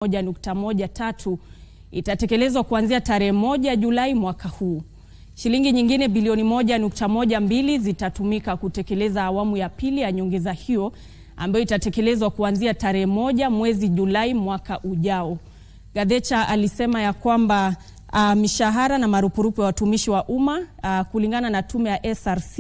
1.13 itatekelezwa kuanzia tarehe 1 Julai mwaka huu. Shilingi nyingine bilioni 1.12 zitatumika kutekeleza awamu ya pili ya nyongeza hiyo ambayo itatekelezwa kuanzia tarehe 1 mwezi Julai mwaka ujao. Gathecha alisema ya kwamba mishahara na marupurupu ya watumishi wa umma kulingana na tume ya SRC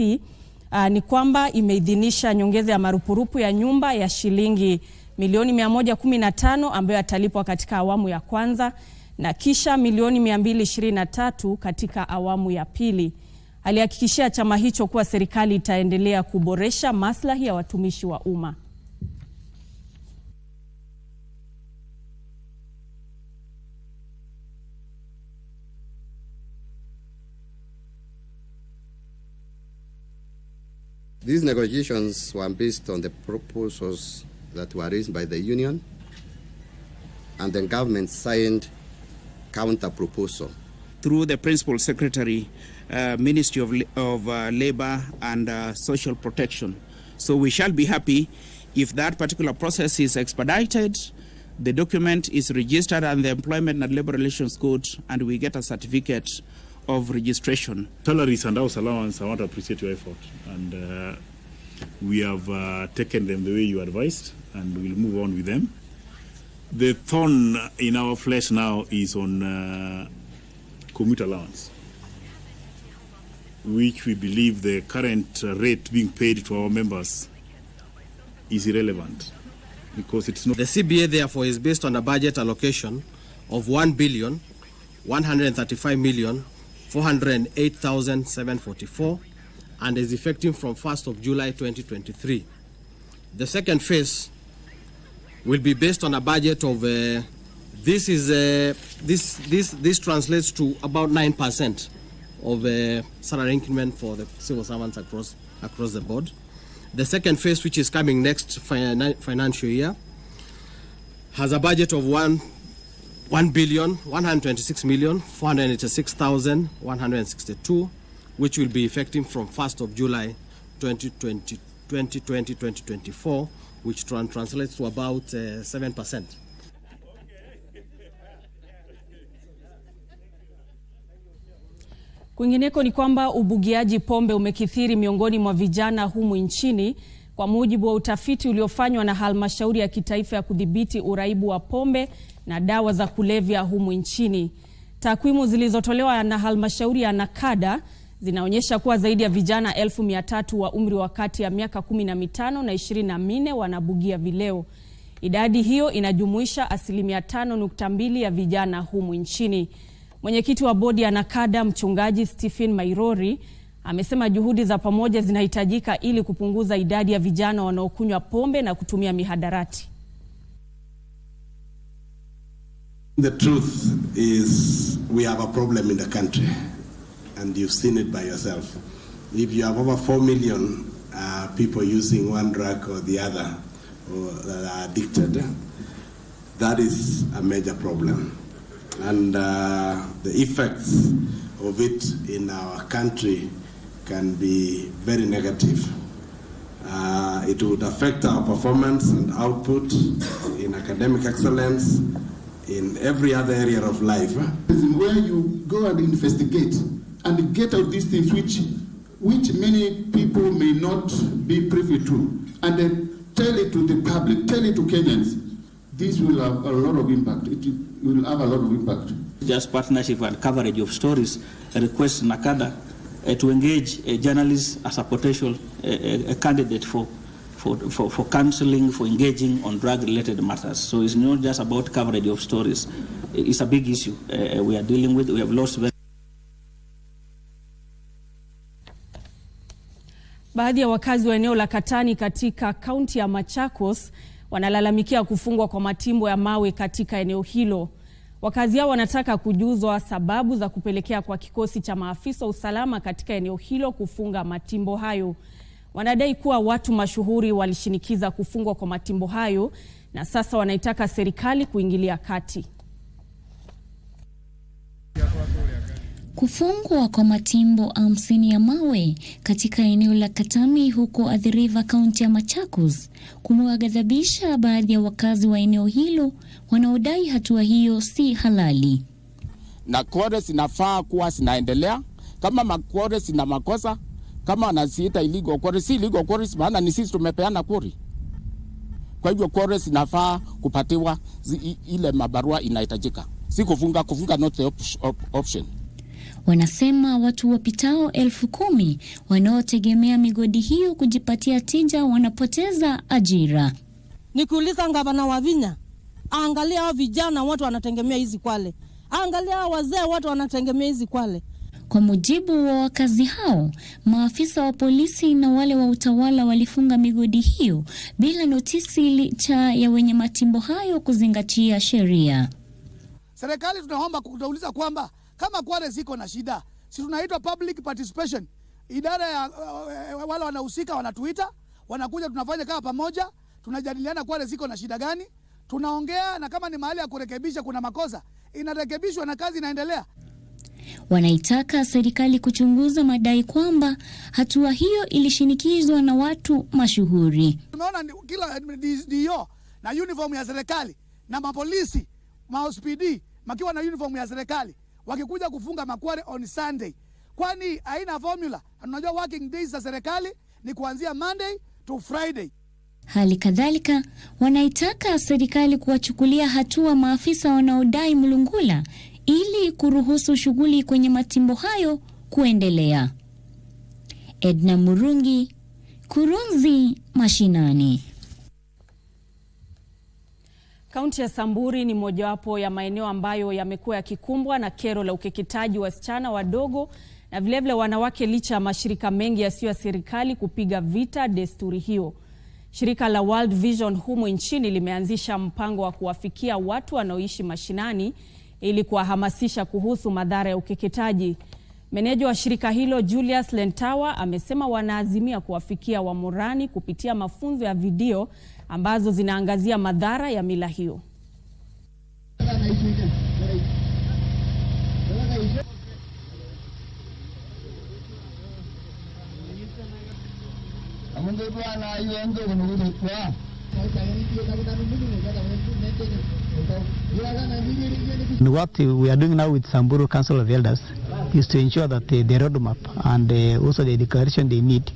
ni kwamba imeidhinisha nyongeza ya marupurupu ya nyumba ya shilingi milioni 115 ambayo atalipwa katika awamu ya kwanza na kisha milioni 223 katika awamu ya pili. Alihakikishia chama hicho kuwa serikali itaendelea kuboresha maslahi ya watumishi wa umma. These negotiations were based on the proposals that were raised by the union, and the government signed counter proposal through the Principal Secretary, Ministry of Labor and Social Protection. So we shall be happy if that particular process is expedited, the document is registered and the Employment and Labor Relations Code, and we get a certificate of registration. Salaries and house allowance, I want to appreciate your effort, and we have taken them the way you advised, and we'll move on with them. The thorn in our flesh now is on commute allowance, which we believe the current rate being paid to our members is irrelevant because it's not. The CBA therefore is based on a budget allocation of 1,135,408,744 and is effective from 1st of July 2023. The second phase will be based on a budget of this translates to about 9% of salary increment for the civil servants across the board. The second phase, which is coming next financial year, has a budget of 1,126,486,162, which will be effective from 1st of July 2024, which translates to about 7%. Kwingineko ni kwamba ubugiaji pombe umekithiri miongoni mwa vijana humu nchini kwa mujibu wa utafiti uliofanywa na Halmashauri ya Kitaifa ya Kudhibiti Uraibu wa Pombe na Dawa za Kulevya humu nchini. Takwimu zilizotolewa na Halmashauri ya Nakada zinaonyesha kuwa zaidi ya vijana 1,300 wa umri wa kati ya miaka 15 na 24 wanabugia vileo. Idadi hiyo inajumuisha 5.2% ya vijana humu nchini. Mwenyekiti wa bodi ya Nakada, Mchungaji Stephen Mairori, amesema juhudi za pamoja zinahitajika ili kupunguza idadi ya vijana wanaokunywa pombe na kutumia mihadarati. The truth is we have a problem in the country, and you've seen it by yourself. If you have over 4 million people using one drug or the other, or that are addicted, that is a major problem. And the effects of it in our country can be very negative. It would affect our performance and output in academic excellence, in every other area of life. Where you go and investigate and get out these things which many people may not be privy to, and then tell it to the public, tell it to Kenyans, this will have a lot of impact. It will have a lot of impact. Just partnership and coverage of stories, request Nakada to engage journalists as a potential candidate for counseling, for engaging on drug-related matters. So it's not just about coverage of stories. It's a big issue we are dealing with. We have lost. Baadhi ya wakazi wa eneo la Katani katika kaunti ya Machakos wanalalamikia kufungwa kwa matimbo ya mawe katika eneo hilo. Wakazi hao wanataka kujuzwa sababu za kupelekea kwa kikosi cha maafisa usalama katika eneo hilo kufunga matimbo hayo. Wanadai kuwa watu mashuhuri walishinikiza kufungwa kwa matimbo hayo na sasa wanaitaka serikali kuingilia kati. Kufungwa kwa matimbo 50 ya mawe katika eneo la Katami huko Athi River, kaunti ya Machakos kumewaghadhabisha baadhi ya wakazi wa eneo hilo wanaodai hatua hiyo si halali. Na quarries inafaa kuwa zinaendelea. Kama quarries ina makosa, kama wanasiita illegal quarries, si illegal quarries, maana ni sisi tumepeana quarry. Kwa hivyo quarries inafaa kupatiwa ile mabarua inahitajika. Si kufunga not the option. Wanasema watu wapitao 10,000 wanaotegemea migodi hiyo kujipatia tija wanapoteza ajira. Nikuuliza gavana wa Vinya, angalia hao vijana watu wanategemea hizi kwale. Angalia hao wazee watu wanategemea hizi kwale. Kwa mujibu wa wakazi hao, maafisa wa polisi na wale wa utawala walifunga migodi hiyo bila notisi licha ya wenye matimbo hayo kuzingatia sheria. Serikali tunaomba kuuliza kwamba kama kwale ziko na shida, si tunaitwa public participation. Idara ya wale wanahusika wanatuita, wanakuja tunafanya kama pamoja, tunajadiliana kwale ziko na shida gani, tunaongea, na kama ni mahali ya kurekebisha kuna makosa, inarekebishwa na kazi inaendelea. Wanaitaka serikali kuchunguza madai kwamba hatua hiyo ilishinikizwa na watu mashuhuri. Tumeona kila DO na uniform ya serikali na mapolisi, ma-OSPD makiwa na uniform ya serikali wakikuja kufunga makware on Sunday. Kwani haina formula? Unajua working days za serikali ni kuanzia Monday to Friday. Hali kadhalika wanaitaka serikali kuwachukulia hatua maafisa wanaodai mlungula ili kuruhusu shughuli kwenye matimbo hayo kuendelea. Edna Murungi, Kurunzi, Mashinani. Kaunti ya Samburu ni mojawapo ya maeneo ambayo yamekuwa yakikumbwa na kero la ukeketaji wasichana wadogo na vilevile wanawake, licha ya mashirika mengi yasiyo ya serikali kupiga vita desturi hiyo. Shirika la World Vision humu nchini limeanzisha mpango wa kuwafikia watu wanaoishi mashinani ili kuwahamasisha kuhusu madhara ya ukeketaji. Meneja wa shirika hilo Julius Lentawa amesema wanaazimia kuwafikia Wamorani kupitia mafunzo ya video ambazo zinaangazia madhara ya mila hiyo. What we are doing now with Samburu Council of Elders is to ensure that the roadmap and also the declaration they need,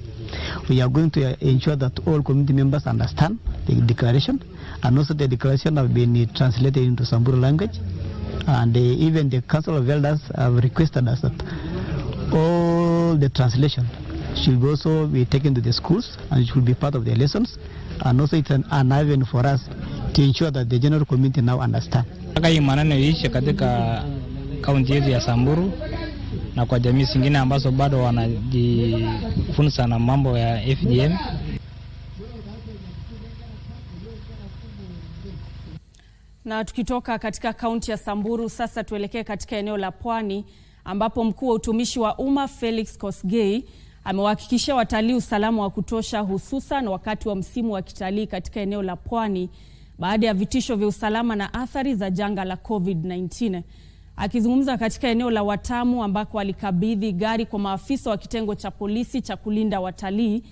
we are going to ensure that all community members understand the declaration, and also the declaration have been translated into Samburu language, and even the Council of Elders have requested us that all the translation should also be taken to the schools and it should be part of their lessons, and also it's an avenue for us to ensure that the general community now understand. Hii maneno iishe katika kaunti yetu ya Samburu na kwa jamii zingine ambazo bado wanajifunza na mambo ya FGM. Na tukitoka katika kaunti ya Samburu sasa tuelekee katika eneo la Pwani ambapo mkuu wa utumishi wa umma Felix Kosgei amewahakikishia watalii usalama wa kutosha, hususan wakati wa msimu wa kitalii katika eneo la Pwani baada ya vitisho vya usalama na athari za janga la COVID-19. Akizungumza katika eneo la Watamu ambako alikabidhi gari kwa maafisa wa kitengo cha polisi cha kulinda watalii,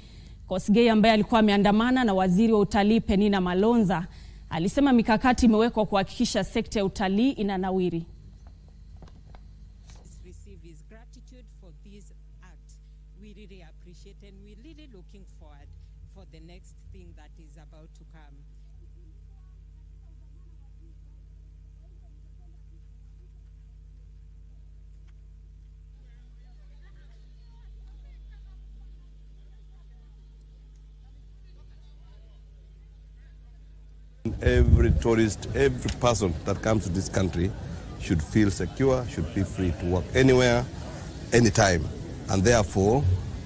Kosgei ambaye alikuwa ameandamana na waziri wa utalii Penina Malonza alisema mikakati imewekwa kuhakikisha sekta ya utalii inanawiri. Every tourist, every person that comes to this country should feel secure, should feel free to walk anywhere, anytime. And therefore,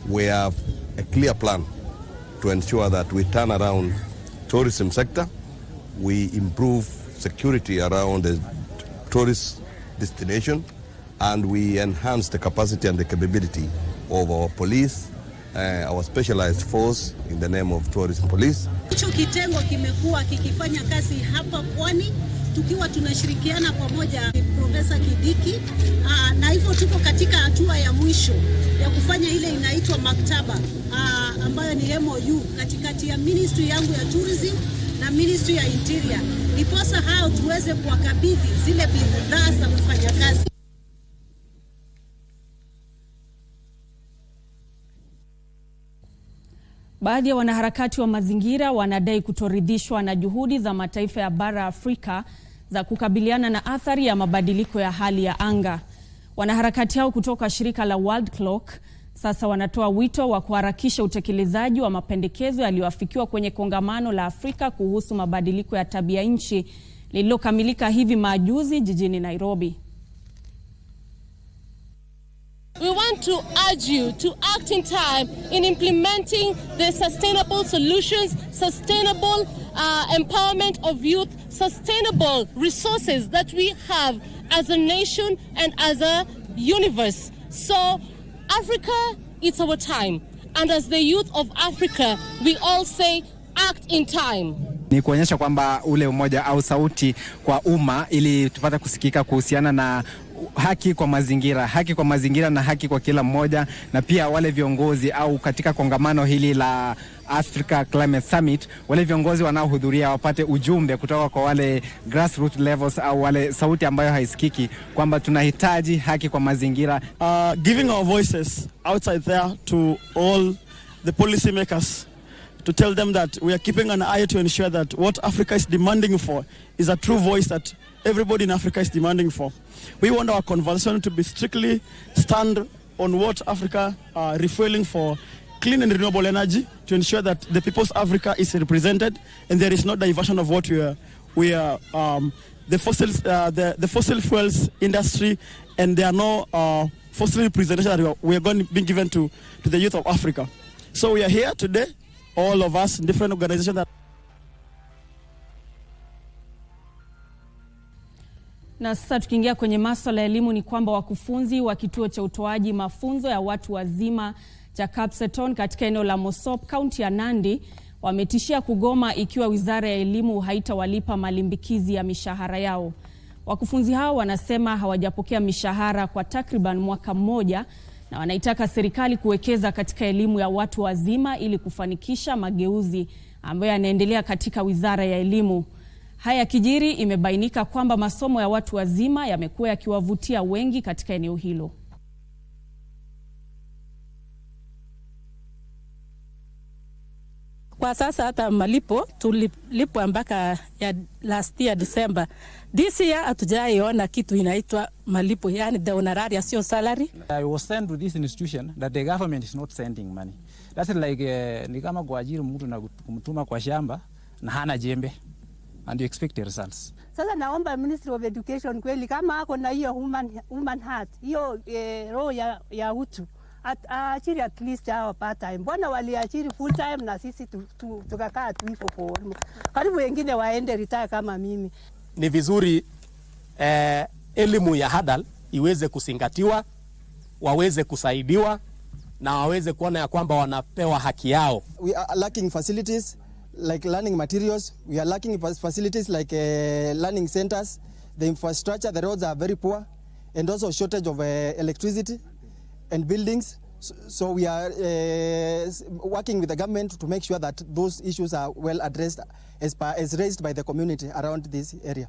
we have a clear plan to ensure that we turn around tourism sector, we improve security around the tourist destination, and we enhance the capacity and the capability of our police, our specialized force in the name of tourism police. Hicho kitengo kimekuwa kikifanya kazi hapa Pwani tukiwa tunashirikiana pamoja Profesa Kidiki, na hivyo tuko katika hatua ya mwisho ya kufanya ile inaitwa maktaba ambayo ni MOU katikati ya Ministry yangu ya Tourism na Ministry ya Interior. Ndiposa hao tuweze kuwakabidhi zile bidhaa za kufanya kazi. Baadhi ya wanaharakati wa mazingira wanadai kutoridhishwa na juhudi za mataifa ya bara Afrika za kukabiliana na athari ya mabadiliko ya hali ya anga. Wanaharakati hao kutoka shirika la World Clock sasa wanatoa wito wa kuharakisha utekelezaji wa mapendekezo yaliyoafikiwa kwenye kongamano la Afrika kuhusu mabadiliko ya tabia nchi lililokamilika hivi majuzi jijini Nairobi. We want to urge you to act in time in implementing the sustainable solutions, sustainable empowerment of youth, sustainable resources that we have as a nation and as a universe. So Africa, it's our time. And as the youth of Africa, we all say act in time. Ni kuonyesha kwamba ule umoja au sauti kwa umma ili tupate kusikika kuhusiana na haki kwa mazingira na haki kwa kila mmoja, na pia wale viongozi au katika kongamano hili la Africa Climate Summit, wale viongozi wanaohudhuria wapate ujumbe kutoka kwa wale grassroots levels au wale sauti ambayo haisikiki kwamba tunahitaji haki kwa mazingira. Giving our voices outside there to all the policy makers to tell them that we are keeping an eye to ensure that what Africa is demanding for is a true voice that everybody in Africa is demanding for. We want our conversation to be strictly stand on what Africa are refueling for clean and renewable energy to ensure that the people's Africa is represented and there is no diversion of what we are the fossil fuels industry, and there are no fossil representation that we are going to be given to the youth of Africa. So we are here today, all of us in different organizations that Na sasa tukiingia kwenye masuala ya elimu ni kwamba wakufunzi wa kituo cha utoaji mafunzo ya watu wazima cha Kapseton katika eneo la Mosop, kaunti ya Nandi, wametishia kugoma ikiwa wizara ya elimu haitawalipa malimbikizi ya mishahara yao. Wakufunzi hao wanasema hawajapokea mishahara kwa takriban mwaka mmoja na wanaitaka serikali kuwekeza katika elimu ya watu wazima ili kufanikisha mageuzi ambayo yanaendelea katika wizara ya elimu. Haya kijiri, imebainika kwamba masomo ya watu wazima yamekuwa yakiwavutia wengi katika eneo hilo. Kwa sasa hata malipo tulipwa mpaka ya last year December. This year hatujaiona kitu inaitwa malipo, yani the honoraria sio salary. I was sent to this institution that the government is not sending money. That's like ni kama kuajiri mtu na kumtuma kwa shamba na hana jembe and you expect the results. Sasa naomba Ministry of Education kweli kama ako na hiyo human heart, hiyo roho ya utu, achiri at least hao part time. Mbona waliachiri full time na sisi tukakaa tu hivyo kwa karibu wengine waende retire kama mimi. Ni vizuri elimu ya hadal iweze kusingatiwa, waweze kusaidiwa na waweze kuona ya kwamba wanapewa haki yao. We are lacking facilities like learning materials. We are lacking facilities like learning centers. The infrastructure, the roads are very poor, and also shortage of electricity and buildings. So we are working with the government to make sure that those issues are well addressed as raised by the community around this area.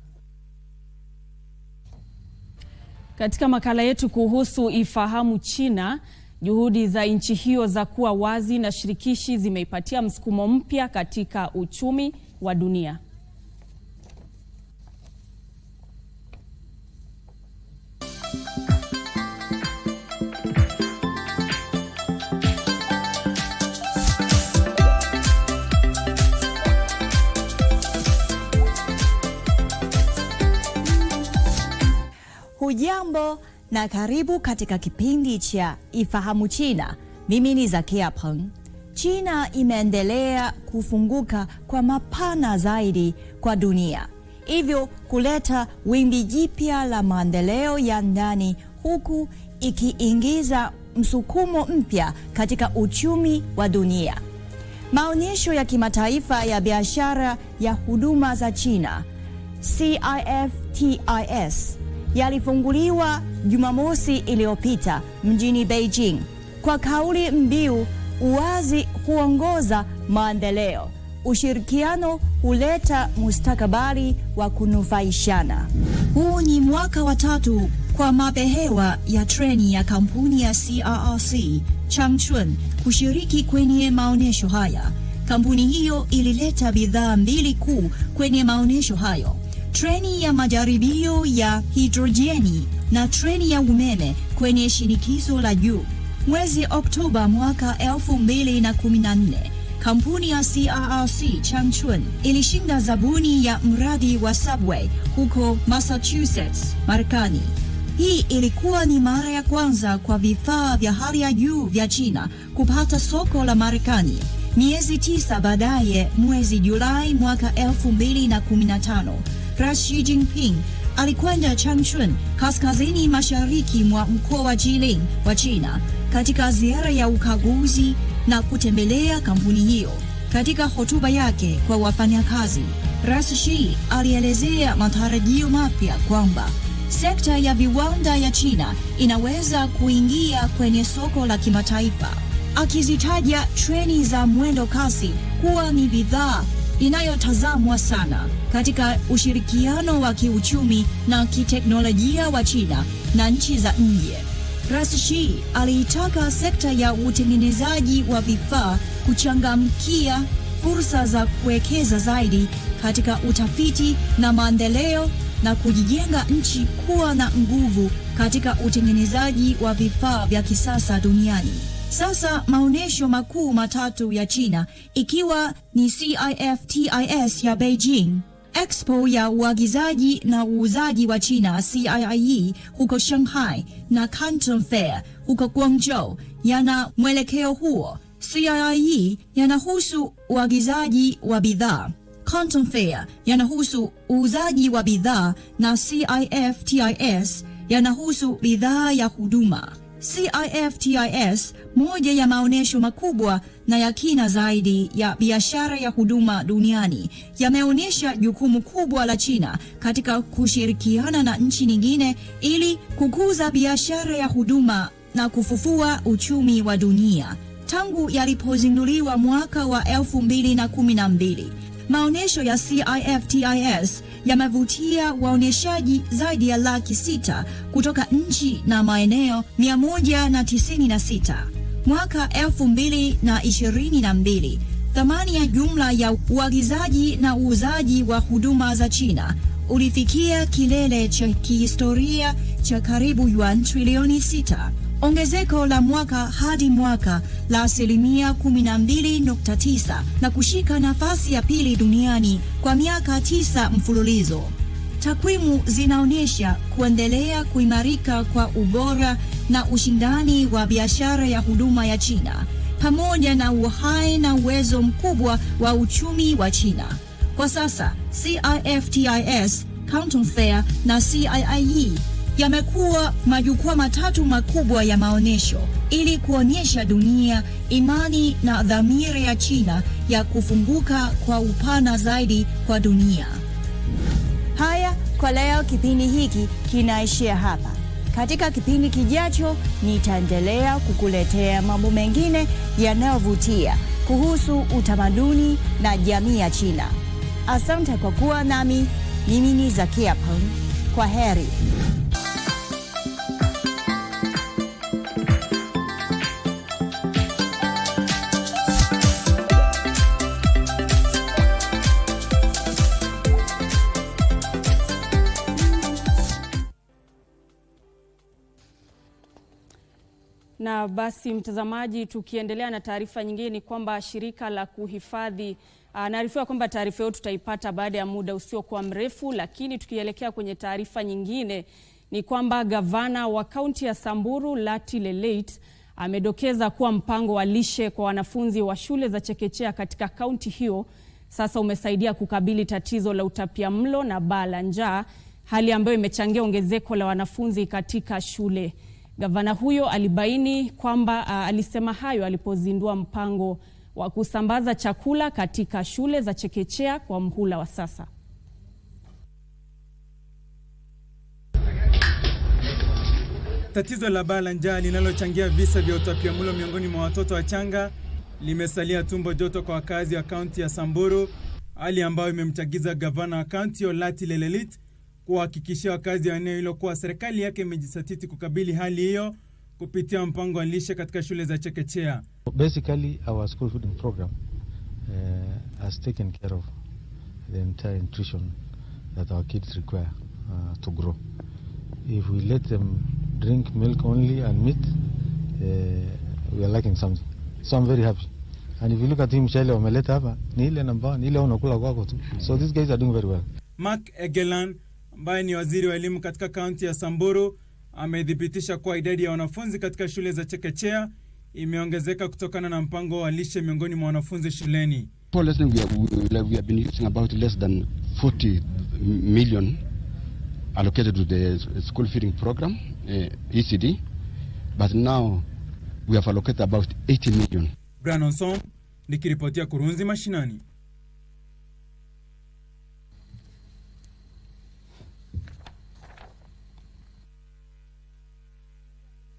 Katika makala yetu kuhusu Ifahamu China, juhudi za nchi hiyo za kuwa wazi na shirikishi zimeipatia msukumo mpya katika uchumi wa dunia. Hujambo na karibu katika kipindi cha Ifahamu China. Mimi ni Zakia Peng. China imeendelea kufunguka kwa mapana zaidi kwa dunia, hivyo kuleta wimbi jipya la maendeleo ya ndani, huku ikiingiza msukumo mpya katika uchumi wa dunia. Maonyesho ya kimataifa ya biashara ya huduma za China CIFTIS yalifunguliwa Jumamosi iliyopita mjini Beijing kwa kauli mbiu uwazi huongoza maendeleo, ushirikiano huleta mustakabali wa kunufaishana. Huu ni mwaka wa 3 kwa mabehewa ya treni ya kampuni ya CRRC Changchun kushiriki kwenye maonesho haya. Kampuni hiyo ilileta bidhaa 2 kuu kwenye maonesho hayo: treni ya majaribio ya hidrojeni na treni ya umeme kwenye shinikizo la juu. Mwezi Oktoba mwaka 2014, kampuni ya CRRC Changchun ilishinda zabuni ya mradi wa subway huko Massachusetts, Marekani. Hii ilikuwa ni mara ya kwanza kwa vifaa vya hali ya juu vya China kupata soko la Marekani. Miezi 9 baadaye, mwezi Julai mwaka 2015, Rais Xi Jinping alikwenda Changchun, kaskazini mashariki mwa mkoa wa Jilin wa China, katika ziara ya ukaguzi na kutembelea kampuni hiyo. Katika hotuba yake kwa wafanyakazi, Rais Xi alielezea matarajio mapya kwamba sekta ya viwanda ya China inaweza kuingia kwenye soko la kimataifa, akizitaja treni za mwendo kasi kuwa ni bidhaa inayotazamwa sana katika ushirikiano wa kiuchumi na kiteknolojia wa China na nchi za nje. Rais Xi aliitaka sekta ya utengenezaji wa vifaa kuchangamkia fursa za kuwekeza zaidi katika utafiti na maendeleo na kujijenga nchi kuwa na nguvu katika utengenezaji wa vifaa vya kisasa duniani. Sasa maonesho makuu 3 ya China, ikiwa ni CIFTIS ya Beijing, Expo ya uagizaji na uuzaji wa China CIIE huko Shanghai na Canton Fair huko Guangzhou, yana mwelekeo huo. CIIE yanahusu uagizaji wa bidhaa, Canton Fair yanahusu uuzaji wa bidhaa, na CIFTIS yanahusu bidhaa ya huduma. CIFTIS, moja ya maonesho makubwa na ya kina zaidi ya biashara ya huduma duniani, yameonyesha jukumu kubwa la China katika kushirikiana na nchi nyingine ili kukuza biashara ya huduma na kufufua uchumi wa dunia. Tangu yalipozinduliwa mwaka wa 2012, maonesho ya CIFTIS yamevutia waoneshaji zaidi ya 600,000 kutoka nchi na maeneo 196. Mwaka 2022, thamani ya jumla ya uagizaji na uuzaji wa huduma za China ulifikia kilele cha kihistoria cha karibu yuan trilioni 6, ongezeko la mwaka hadi mwaka la 12.9% na kushika nafasi ya 2 duniani kwa miaka 9 mfululizo. Takwimu zinaonyesha kuendelea kuimarika kwa ubora na ushindani wa biashara ya huduma ya China, pamoja na uhai na uwezo mkubwa wa uchumi wa China. Kwa sasa, CIFTIS, Canton Fair na CIIE yamekuwa majukwaa 3 makubwa ya maonesho ili kuonyesha dunia imani na dhamira ya China ya kufunguka kwa upana zaidi kwa dunia. Haya, kwa leo kipindi hiki kinaishia hapa. Katika kipindi kijacho nitaendelea kukuletea mambo mengine yanayovutia kuhusu utamaduni na jamii ya China. Asante kwa kuwa nami. Mimi ni Zakia Peng. Kwa heri. Na basi mtazamaji, tukiendelea na taarifa nyingine ni kwamba shirika la kuhifadhi naarifiwa kwamba taarifa hiyo tutaipata baada ya muda usiokuwa mrefu, lakini tukielekea kwenye taarifa nyingine ni kwamba gavana wa kaunti ya Samburu Lati Leleit amedokeza kuwa mpango wa lishe kwa wanafunzi wa shule za chekechea katika kaunti hiyo sasa umesaidia kukabili tatizo la utapiamlo na baa la njaa, hali ambayo imechangia ongezeko la wanafunzi katika shule. Gavana huyo alibaini kwamba alisema hayo alipozindua mpango wa kusambaza chakula katika shule za chekechea kwa mhula wa sasa. Tatizo la baa la njaa linalochangia visa vya utapiamlo miongoni mwa watoto wachanga limesalia tumbo joto kwa wakazi wa kaunti ya Samburu, hali ambayo imemchagiza gavana wa kaunti Olati Lelit kuhakikishia wakazi wa eneo hilo kuwa serikali yake imejisatiti kukabili hali hiyo kupitia mpango wa lishe katika shule za chekechea. Basically, our school feeding program has taken care of the entire nutrition that our kids require to grow. If we let them drink milk only and meat, we are lacking something. So I'm very happy. And if you look at him, Shale Omeleta hapa, ni ile namba, ni ile unakula kwako tu. So these guys are doing very well. Mark Egelan, ambaye ni waziri wa elimu katika kaunti ya Samburu, amedhibitisha kuwa idadi ya wanafunzi katika shule za chekechea imeongezeka kutokana na mpango wa lishe miongoni mwa wanafunzi shuleni. For lesson we have been using about less than 40 million allocated to the school feeding program, ECD, but now we have allocated about 80 million. Brandon Som, nikiripotia Kurunzi Mashinani.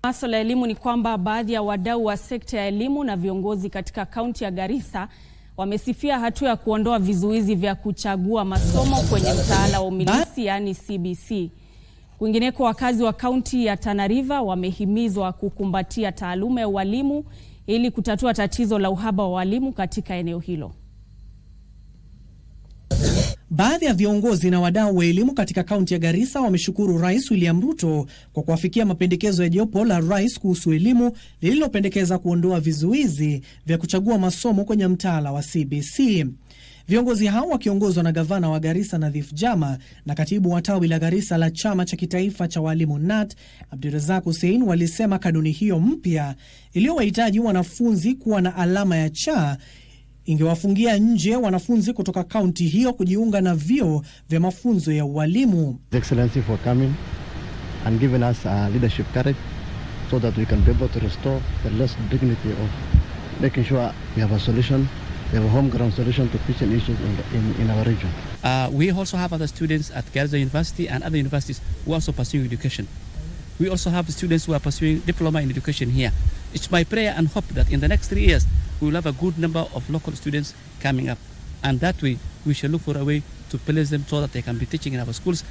Masuala ya elimu ni kwamba baadhi ya wadau wa sekta ya elimu na viongozi katika kaunti ya Garissa wamesifia hatua ya kuondoa vizuizi vya kuchagua masomo kwenye mtaala wa umilisi yani CBC. Kwingineko, wakazi wa kaunti ya Tana River wamehimizwa kukumbatia taaluma ya ualimu ili kutatua tatizo la uhaba wa walimu katika eneo hilo. Baadhi ya viongozi na wadau wa elimu katika kaunti ya Garissa wameshukuru Rais William Ruto kwa kuafikia mapendekezo ya jopo la rais kuhusu elimu lililopendekeza kuondoa vizuizi vya kuchagua masomo kwenye mtaala wa CBC. Viongozi hao wakiongozwa na gavana wa Garissa Nadhif Jama na katibu wa tawi la Garissa la chama cha kitaifa cha walimu NAT Abdurazak Hussein walisema kanuni hiyo mpya iliyowahitaji wanafunzi kuwa na alama ya cha ingewafungia nje wanafunzi kutoka kaunti hiyo kujiunga na vyuo vya mafunzo ya ualimu. Excellency for coming and giving us leadership courage so that we can be able to restore the lost dignity of making sure we have a solution, we have a home ground solution to teaching issues in our region. We also have other students at Garissa University and other universities who are also pursuing education. We also have students who are pursuing diploma in education here. It's my prayer and hope that in the next 3 years we will have a good number of local students coming up, and that way we shall look for a way to place them so that they can be teaching in our schools.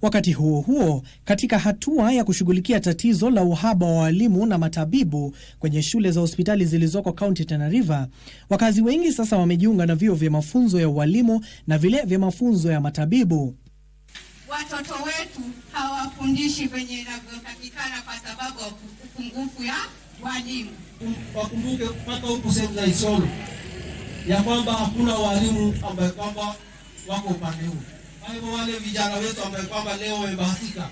Wakati huo huo, katika hatua ya kushughulikia tatizo la uhaba wa walimu na matabibu kwenye shule za hospitali zilizoko kaunti Tana River, wakazi wengi sasa wamejiunga na vyuo vya mafunzo ya walimu na vile vya mafunzo ya matabibu. Watoto wetu hawafundishi venye inavyotakikana kwa sababu ya upungufu ya walimu. Wakumbuke mpaka huku sehemu za Isolo ya kwamba hakuna walimu ambao kwamba wako upande huu. Kwa hivyo wale vijana wetu ambao kwamba leo wamebahatika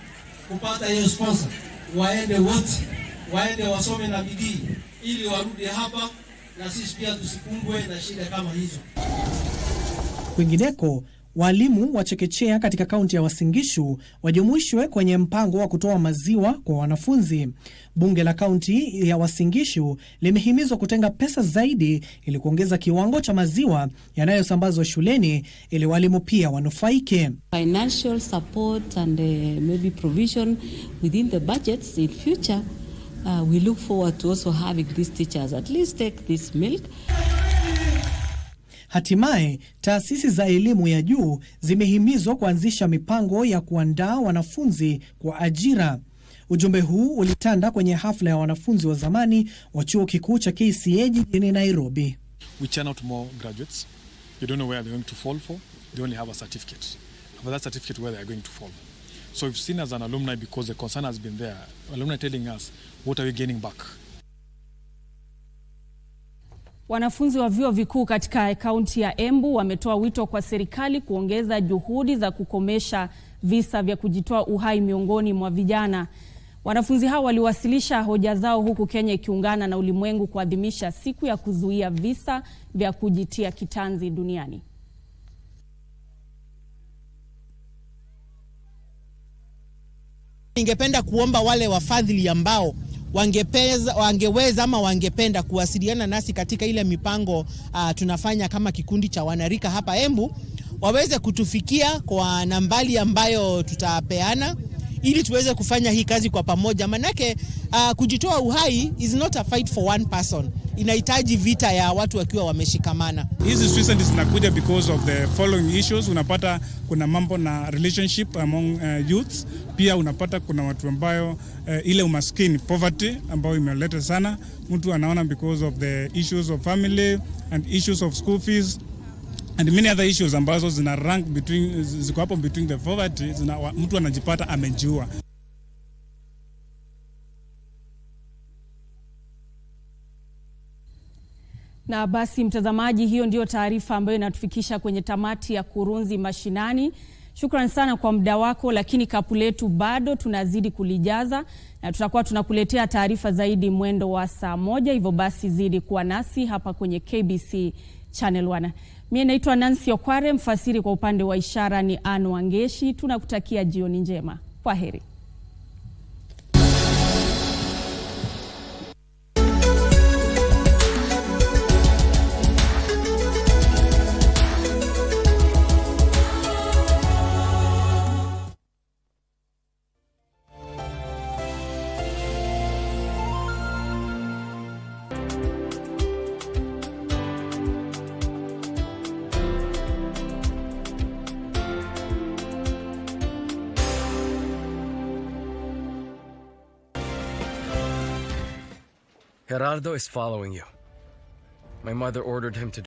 kupata hiyo sponsor, waende wote, waende wasome na bidii ili warudi hapa na sisi pia tusikumbwe na shida kama hizo. Kwingineko, walimu wa chekechea katika kaunti ya Uasin Gishu wajumuishwe kwenye mpango wa kutoa maziwa kwa wanafunzi. Bunge la kaunti ya Uasin Gishu limehimizwa kutenga pesa zaidi ili kuongeza kiwango cha maziwa yanayosambazwa shuleni ili walimu pia wanufaike. Financial support and maybe provision within the budgets in future. We look forward to also having these teachers at least take this milk. Hatimaye, taasisi za elimu ya juu zimehimizwa kuanzisha mipango ya kuandaa wanafunzi kwa ajira. Ujumbe huu ulitanda kwenye hafla ya wanafunzi wa zamani wa chuo kikuu cha KCA jijini Nairobi. We churn out more graduates. You don't know where they're going to fall for. They only have a certificate. For that certificate, where they are going to fall. So we've seen as an alumni, because the concern has been there, alumni telling us, what are we gaining back? Wanafunzi wa vyuo vikuu katika kaunti ya Embu wametoa wito kwa serikali kuongeza juhudi za kukomesha visa vya kujitoa uhai miongoni mwa vijana. Wanafunzi hao waliwasilisha hoja zao huku Kenya ikiungana na ulimwengu kuadhimisha siku ya kuzuia visa vya kujitia kitanzi duniani. Ningependa kuomba wale wafadhili ambao wangeweza ama wangependa kuwasiliana nasi katika ile mipango tunafanya kama kikundi cha wanarika hapa Embu, waweze kutufikia kwa nambari ambayo tutapeana, ili tuweze kufanya hii kazi kwa pamoja. Manake kujitoa uhai is not a fight for one person. Inahitaji vita ya watu wakiwa wameshikamana. Hizi suicide zinakuja because of the following issues. Unapata kuna mambo na relationship among youths. Pia unapata kuna watu ambayo ile umaskini, poverty ambayo imeleta sana. Mtu anaona because of the issues of family and issues of school fees and many other issues ambazo zina rank between, ziko hapo between the poverty, mtu anajipata amejiua. Na basi mtazamaji, hiyo ndio taarifa ambayo inatufikisha kwenye tamati ya Kurunzi Mashinani. Shukrani sana kwa muda wako, lakini kapu letu bado tunazidi kulijaza na tutakuwa tunakuletea taarifa zaidi mwendo wa saa 1. Hivyo basi zidi kuwa nasi hapa kwenye KBC Channel 1. Mimi naitwa Nancy Okware, mfasiri kwa upande wa ishara ni Anne Wangeshi. Tunakutakia jioni njema. Kwaheri. Gerardo is following you. My mother ordered him to